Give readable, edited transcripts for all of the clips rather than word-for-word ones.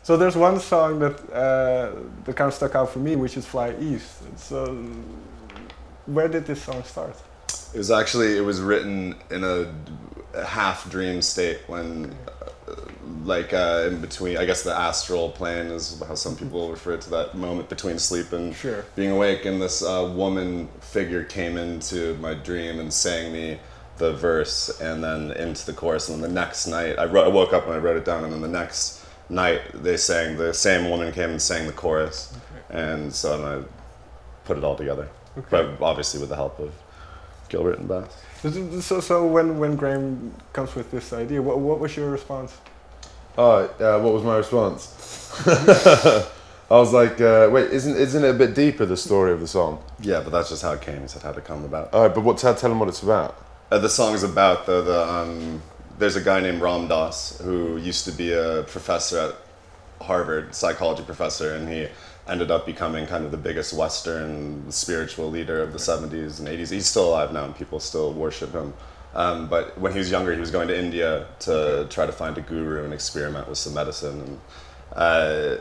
So there's one song that kind of stuck out for me, which is "Fly East." So where did this song start? It was written in a half dream state when, in between, I guess the astral plane is how some people refer to that moment between sleep and Sure. being awake. And this woman figure came into my dream and sang me the verse and then into the chorus. And then the next night, I woke up and I wrote it down. And then the next night, the same woman came and sang the chorus. Okay. And so then I put it all together. Okay. But obviously with the help of Gilbert and bass. So when Graham comes with this idea, what was your response? What was my response? I was like, wait, isn't it a bit deeper, the story of the song? Yeah, but that's just how it came. He said how to come about. All right, but tell him what it's about. The song's about there's a guy named Ram Dass who used to be a professor at Harvard, psychology professor, and he ended up becoming kind of the biggest Western spiritual leader of the 70s and 80s. He's still alive now and people still worship him. But when he was younger, he was going to India to try to find a guru and experiment with some medicine. And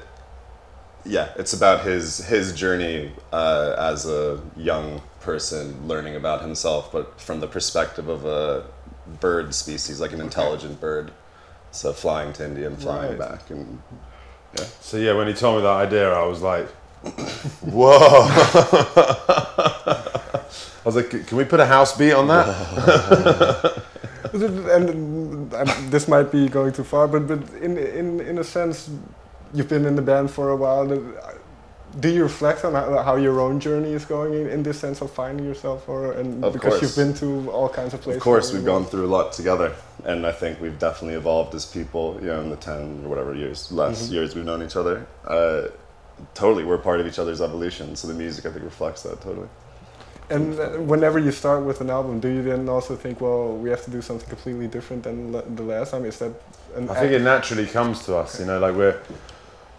yeah, it's about his journey as a young person learning about himself, but from the perspective of a bird species, like an intelligent bird. So flying to India and flying back. And yeah. So yeah, when he told me that idea, I was like, whoa. I was like, can we put a house beat on that? and this might be going too far, but in a sense, you've been in the band for a while. Do you reflect on how your own journey is going in this sense of finding yourself, because you've been to all kinds of places? Of course, we've gone through a lot together, and I think we've definitely evolved as people. In the 10 or whatever years, years we've known each other. Totally, we're part of each other's evolution. So the music, I think, reflects that totally. And whenever you start with an album, do you then also think, well, we have to do something completely different than the last time? Is that I think it naturally comes to us, like we're,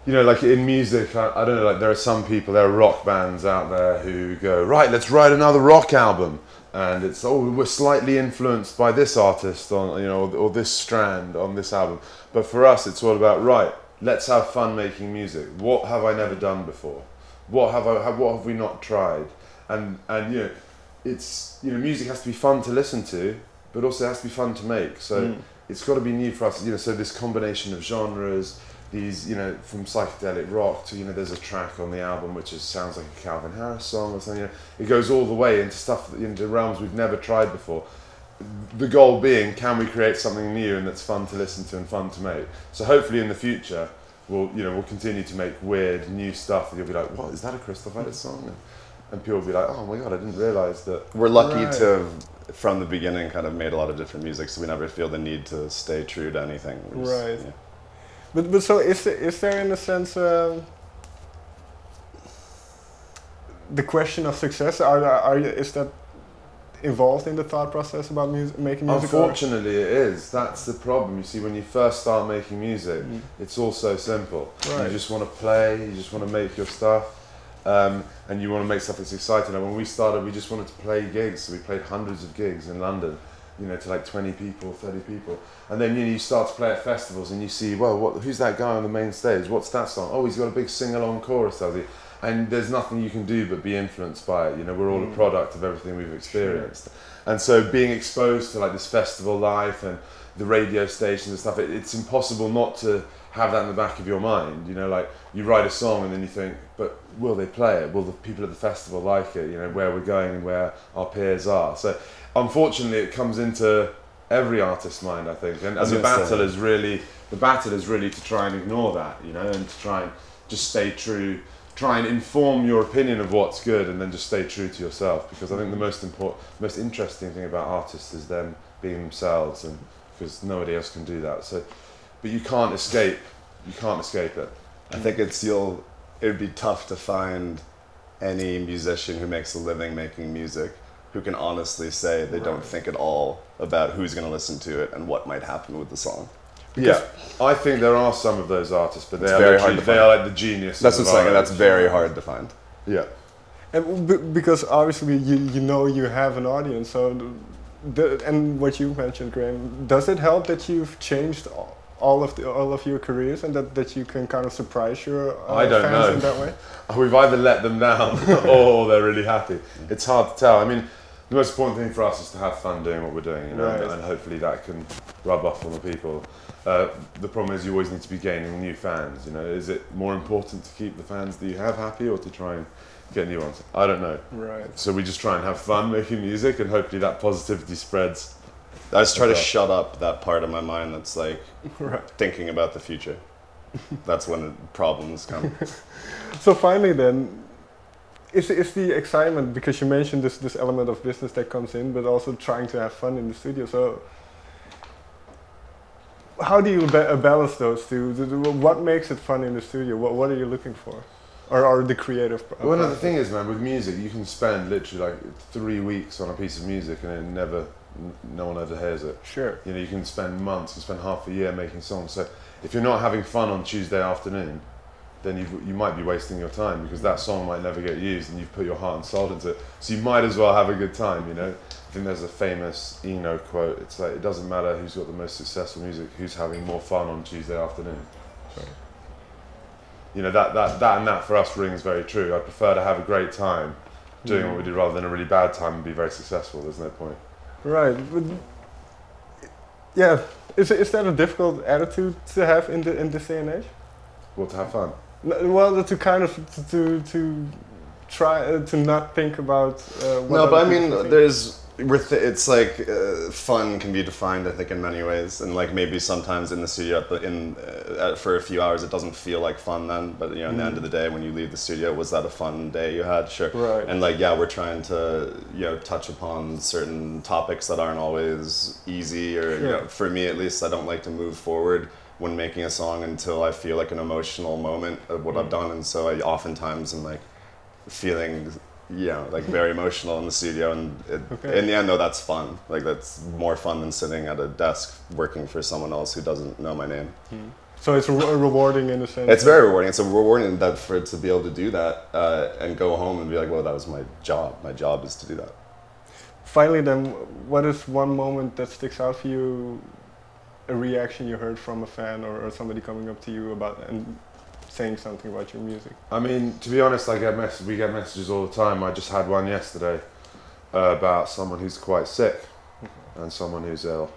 like in music, I don't know, like there are rock bands out there who go, right, let's write another rock album. And it's, we're slightly influenced by this artist on, or this strand on this album. But for us, it's all about, right, let's have fun making music. What have I never done before? What have we not tried? And it's, music has to be fun to listen to, but also has to be fun to make. So it's got to be new for us. So this combination of genres, these, from psychedelic rock to, there's a track on the album which sounds like a Calvin Harris song or something. It goes all the way into stuff, into realms we've never tried before. The goal being, can we create something new and that's fun to listen to and fun to make? So hopefully in the future, we'll continue to make weird new stuff that you'll be like, what, is that a Christoph Edit song? And people will be like, oh my God, I didn't realise that. We're lucky to have, from the beginning, kind of made a lot of different music, so we never feel the need to stay true to anything. Right. Yeah. But so is there in a sense the question of success? Is that involved in the thought process about making music? Unfortunately, it is. That's the problem. You see, when you first start making music, it's all so simple. Right. You just want to play. You just want to make your stuff. And you want to make stuff that's exciting. And when we started, we just wanted to play gigs. So we played hundreds of gigs in London, to like 20 people, 30 people. And then you start to play at festivals and you see, well, who's that guy on the main stage? What's that song? Oh, he's got a big sing-along chorus, does he? And there's nothing you can do but be influenced by it. We're all a product of everything we've experienced. Sure. And so being exposed to like this festival life and the radio stations and stuff, it's impossible not to have that in the back of your mind. Like you write a song and then you think, but will they play it? Will the people at the festival like it? Where we're going and where our peers are. So unfortunately it comes into every artist's mind, I think. And the battle is really to try and ignore that, and to try and just stay true, try and inform your opinion of what's good and then just stay true to yourself. Because I think the most interesting thing about artists is them being themselves, and because nobody else can do that. So, but you can't escape it. I think it would be tough to find any musician who makes a living making music who can honestly say they don't think at all about who's going to listen to it and what might happen with the song. Yeah, I think there are some of those artists, but they are like the genius. That's what I'm saying, and that's very hard to find. Yeah. And because obviously you have an audience, so and what you mentioned, Graham, does it help that you've changed all of your careers, and that you can kind of surprise your I don't fans know. in that way? We've either let them down or they're really happy. It's hard to tell. I mean, the most important thing for us is to have fun doing what we're doing, you know, Right. and hopefully that can rub off on the people. The problem is you always need to be gaining new fans, you know. Is it more important to keep the fans that you have happy or to try and get new ones? I don't know. Right. So we just try and have fun making music, and hopefully that positivity spreads. I just try to shut up that part of my mind that's like Right. thinking about the future. That's when the problems come. So finally then, is the excitement, because you mentioned this element of business that comes in, but also trying to have fun in the studio. So how do you balance those two? What makes it fun in the studio? What are you looking for? Or the creative Well, no, the thing is, man, with music, you can spend literally like 3 weeks on a piece of music and no one ever hears it. Sure. You know, you can spend months, you spend half a year making songs. So if you're not having fun on Tuesday afternoon, then you might be wasting your time, because that song might never get used and you've put your heart and soul into it. So you might as well have a good time, you know. I think there's a famous Eno quote. It's like, it doesn't matter who's got the most successful music, who's having more fun on Tuesday afternoon. Sorry. You know, that for us rings very true. I prefer to have a great time doing what we do rather than a really bad time and be very successful. There's no point. Right. But yeah. Is that a difficult attitude to have in this day and age? Well, to have fun. Well, to kind of to try to not think about. What No, but I other mean, people think. it's like fun can be defined, I think, in many ways, and like maybe sometimes in the studio for a few hours it doesn't feel like fun then, but you know, at the end of the day, when you leave the studio, was that a fun day you had? Sure. Right. And like, yeah, we're trying to, you know, touch upon certain topics that aren't always easy, or you know, for me at least, I don't like to move forward when making a song until I feel like an emotional moment of what I've done, and so I oftentimes am like feeling, you know, like very emotional in the studio, and in the end though, that's fun. Like, that's more fun than sitting at a desk working for someone else who doesn't know my name. So it's rewarding in a sense. It's very rewarding. It's rewarding that for it to be able to do that and go home and be like, well, that was my job. My job is to do that. Finally then, what is one moment that sticks out for you, a reaction you heard from a fan or somebody coming up to you about and saying something about your music? I mean, to be honest, we get messages all the time. I just had one yesterday about someone who's quite sick and someone who's ill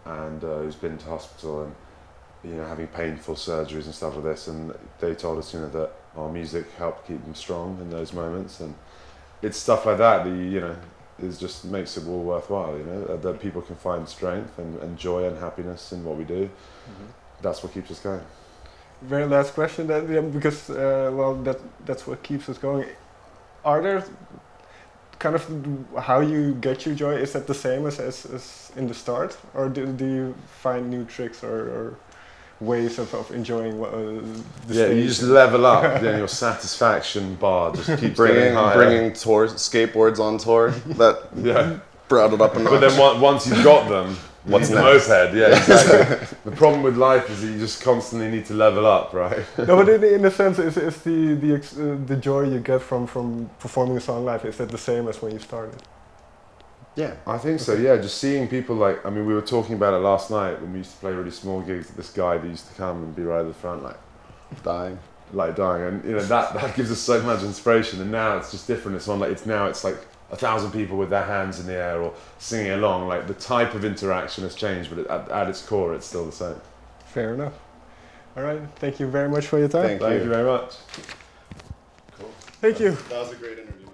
and who's been to hospital and, you know, having painful surgeries and stuff like this. And they told us, you know, that our music helped keep them strong in those moments. And it's stuff like that that, you know, is just makes it all worthwhile, you know, that people can find strength and joy and happiness in what we do. That's what keeps us going. Very last question then, because well, that's what keeps us going. Are there kind of how you get your joy? Is that the same as in the start, or do you find new tricks or ways of enjoying the stage? You just level up. Then your satisfaction bar just keeps getting higher. Bringing skateboards on tour that brought it up a notch. But then once you've got them, what's next? Moped, yeah, exactly. The problem with life is that you just constantly need to level up, right? No, but in a sense, is the joy you get from performing a song live, is that the same as when you started? Yeah, I think so. Yeah, just seeing people like, I mean, we were talking about it last night when we used to play really small gigs. This guy that used to come and be right at the front, like dying, and you know that gives us so much inspiration. And now it's just different. It's like 1,000 people with their hands in the air or singing along. Like, the type of interaction has changed, but at its core, it's still the same. Fair enough. All right. Thank you very much for your time. Thank you very much. Cool. Thank you. That was a great interview.